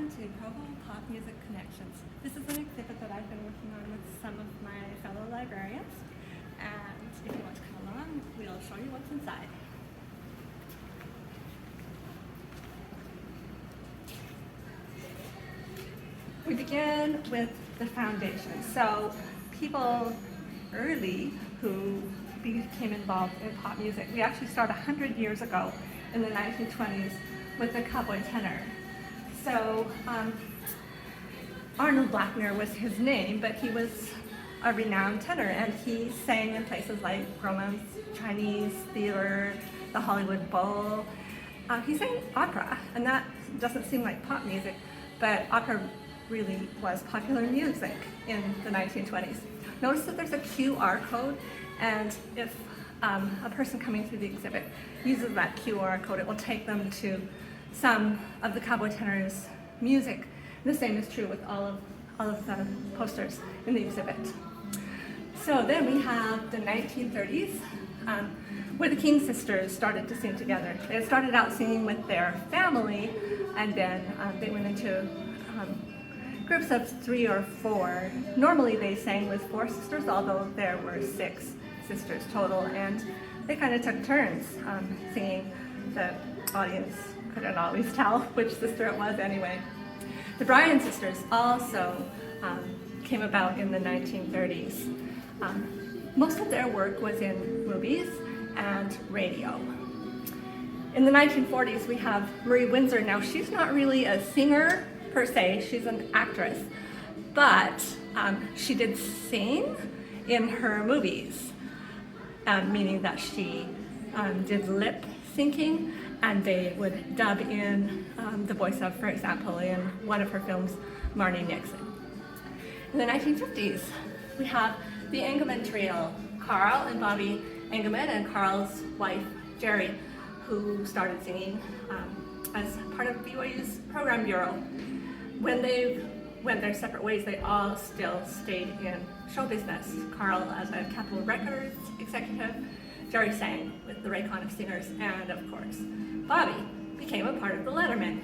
Welcome to Provo Pop Music Connections. This is an exhibit that I've been working on with some of my fellow librarians, and if you want to come along, we'll show you what's inside. We begin with the foundation. So people early who became involved in pop music, we actually started 100 years ago in the 1920s with the cowboy tenor. So Arnold Blackmere was his name, but he was a renowned tenor, and he sang in places like Grauman's Chinese Theater, the Hollywood Bowl. He sang opera, and that doesn't seem like pop music, but opera really was popular music in the 1920s. Notice that there's a QR code, and if a person coming through the exhibit uses that QR code, it will take them to some of the cowboy tenor's music. The same is true with all of the posters in the exhibit. So then we have the 1930s, where the King sisters started to sing together. They had started out singing with their family, and then they went into groups of 3 or 4. Normally they sang with 4 sisters, although there were 6 sisters total, and they kind of took turns singing. The audience couldn't always tell which sister it was anyway. The Bryan sisters also came about in the 1930s. Most of their work was in movies and radio. In the 1940s, we have Marie Windsor. Now, she's not really a singer per se, she's an actress, but she did sing in her movies, meaning that she did lip syncing, and they would dub in the voice of, for example, in one of her films, Marnie Nixon. In the 1950s, we have the Engelman Trio, Carl and Bobby Engelman and Carl's wife, Jerry, who started singing as part of BYU's program bureau. When they went their separate ways, they all still stayed in show business. Carl as a Capitol Records executive, Jerry sang with the Raycon of Singers, and of course, Bobby became a part of the Lettermen.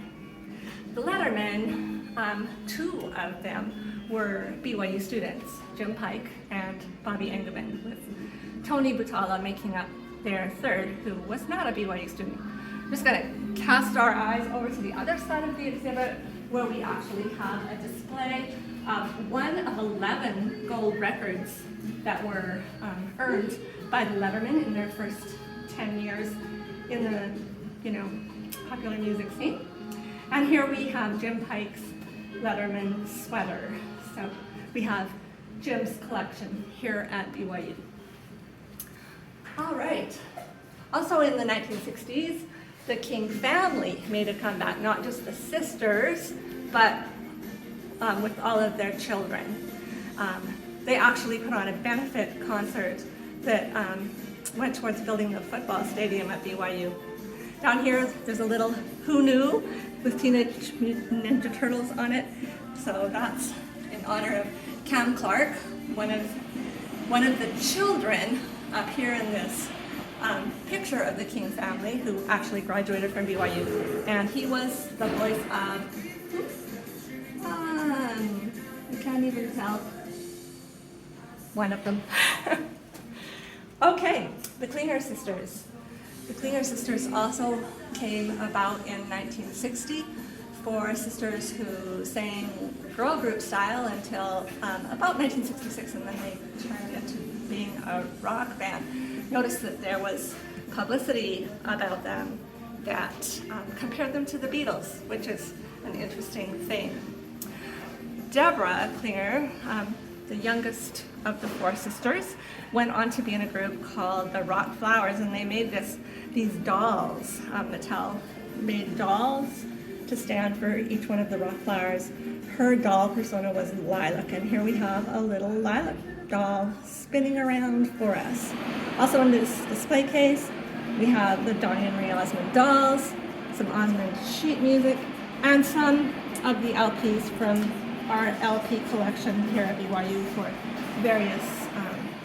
The Lettermen, 2 of them were BYU students, Jim Pike and Bobby Engelman, with Tony Butala making up their 3rd, who was not a BYU student. I'm just going to cast our eyes over to the other side of the exhibit, where we actually have a display of one of 11 gold records that were earned by the Lettermen in their first 10 years in the popular music scene. And here we have Jim Pike's Letterman sweater. So we have Jim's collection here at BYU. All right. Also in the 1960s, the King family made a comeback, not just the sisters, but with all of their children. They actually put on a benefit concert that went towards building the football stadium at BYU. Down here, there's a little Who Knew with Teenage Mutant Ninja Turtles on it. So that's in honor of Cam Clark, one of the children up here in this picture of the King family, who actually graduated from BYU. And he was the voice of, I can't even tell, one of them. Okay, the Klinger sisters. The Klinger sisters also came about in 1960 for sisters who sang girl group style until about 1966, and then they turned into being a rock band. Notice that there was publicity about them that compared them to the Beatles, which is an interesting thing. Deborah Klinger, the youngest of the 4 sisters, went on to be in a group called the Rock Flowers, and they made these dolls. Mattel made dolls to stand for each one of the Rock Flowers. Her doll persona was Lilac, and here we have a little Lilac doll spinning around for us. Also in this display case, we have the Donnie and Marie Osmond dolls, some Osmond sheet music, and some of the LPs from our LP collection here at BYU for various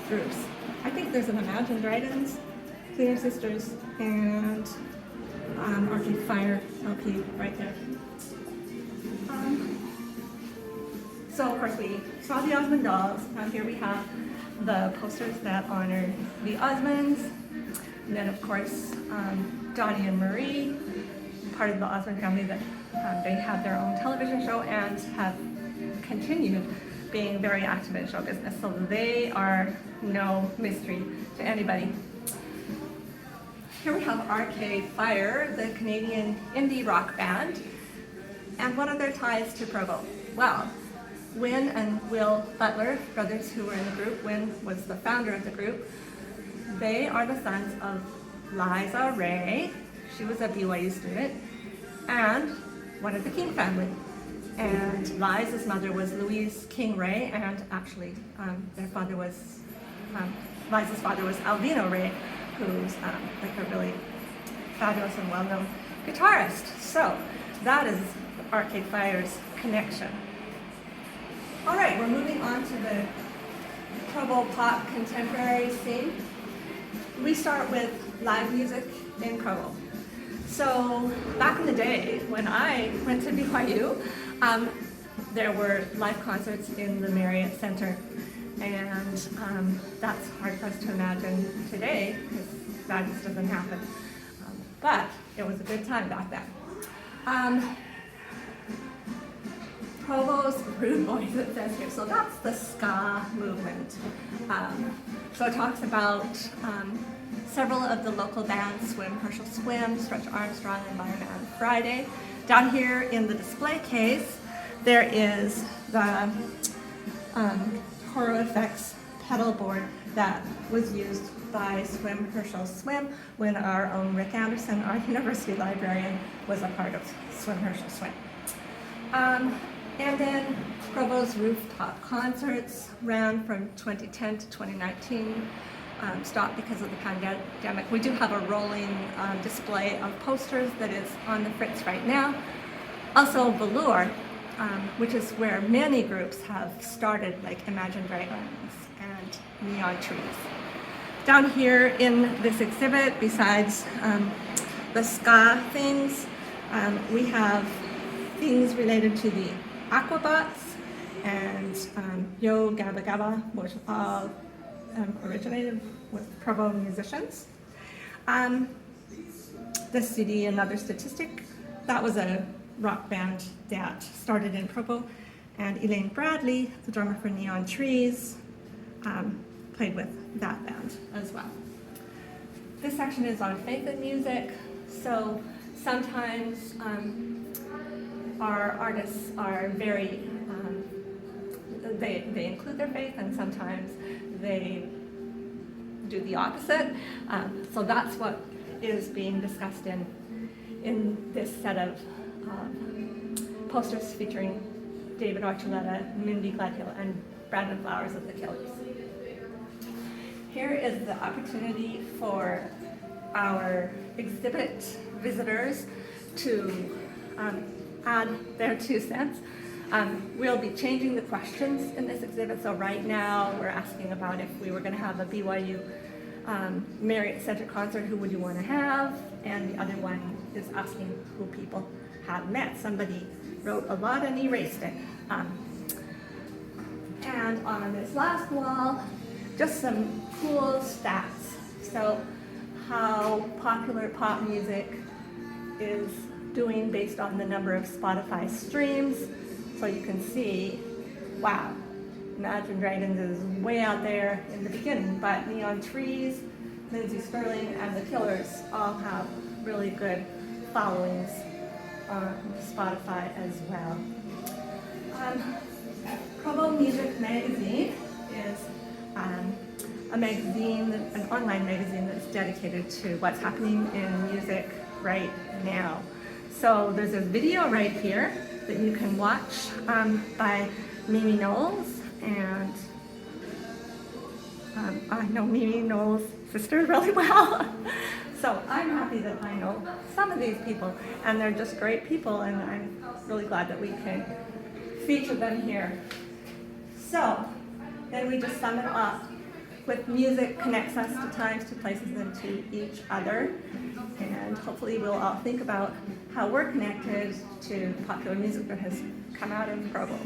groups. I think there's an Imagine Dragons, Klinger Sisters, and Arcade Fire LP right there. So of course we saw the Osmond dolls. Here we have the posters that honor the Osmonds. And then of course Donnie and Marie, part of the Osmond family, that they have their own television show and have continued being very active in show business. So they are no mystery to anybody. Here we have Arcade Fire, the Canadian indie rock band. And what are their ties to Provo? Well, Wynn and Will Butler, brothers who were in the group. Wynn was the founder of the group. They are the sons of Liza Ray. She was a BYU student, and one of the King family. And Liza's mother was Louise King Ray, and actually their father was, Liza's father was Alvino Ray, who's like a really fabulous and well-known guitarist. So that is Arcade Fire's connection. All right, we're moving on to the Provo pop contemporary scene. We start with live music in Provo. So back in the day when I went to BYU, there were live concerts in the Marriott Center, and that's hard for us to imagine today because that just doesn't happen. But it was a good time back then. Provo's Rude Boys, it says here. So that's the ska movement. So it talks about several of the local bands, Herschel Swim, Stretch Armstrong, and My Man Friday. Down here in the display case, there is the Horror Effects pedal board that was used by Herschel Swim when our own Rick Anderson, our university librarian, was a part of Herschel Swim. And then Provo's rooftop concerts ran from 2010 to 2019, stopped because of the pandemic. We do have a rolling display of posters that is on the Fritz right now. Also Velour, which is where many groups have started, like Imagine Dragons and Neon Trees. Down here in this exhibit, besides the ska things, we have things related to the Aquabats and Yo Gabba Gabba, which all originated with Provo musicians. The CD, Another Statistic, that was a rock band that started in Provo, and Elaine Bradley, the drummer for Neon Trees, played with that band as well. This section is on faith and music, so sometimes our artists are very, they include their faith, and sometimes they do the opposite. So that's what is being discussed in this set of posters featuring David Archuleta, Mindy Gladhill, and Brandon Flowers of the Killers. Here is the opportunity for our exhibit visitors to add their 2 cents. We'll be changing the questions in this exhibit. So right now we're asking about if we were going to have a BYU Marriott Center concert, who would you want to have? And the other one is asking who people have met. Somebody wrote a lot and erased it. And on this last wall, just some cool stats. So how popular pop music is doing based on the number of Spotify streams. So you can see, wow, Imagine Dragons is way out there in the beginning, but Neon Trees, Lindsey Sterling, and the Killers all have really good followings on Spotify as well. Provo Music Magazine is a magazine, an online magazine that's dedicated to what's happening in music right now. So there's a video right here that you can watch by Mimi Knowles, and I know Mimi Knowles' sister really well. So I'm happy that I know some of these people, and they're just great people, and I'm really glad that we can feature them here. So then we just sum it up with music connects us to times, to places, and to each other. And hopefully we'll all think about how we're connected to popular music that has come out in Provo.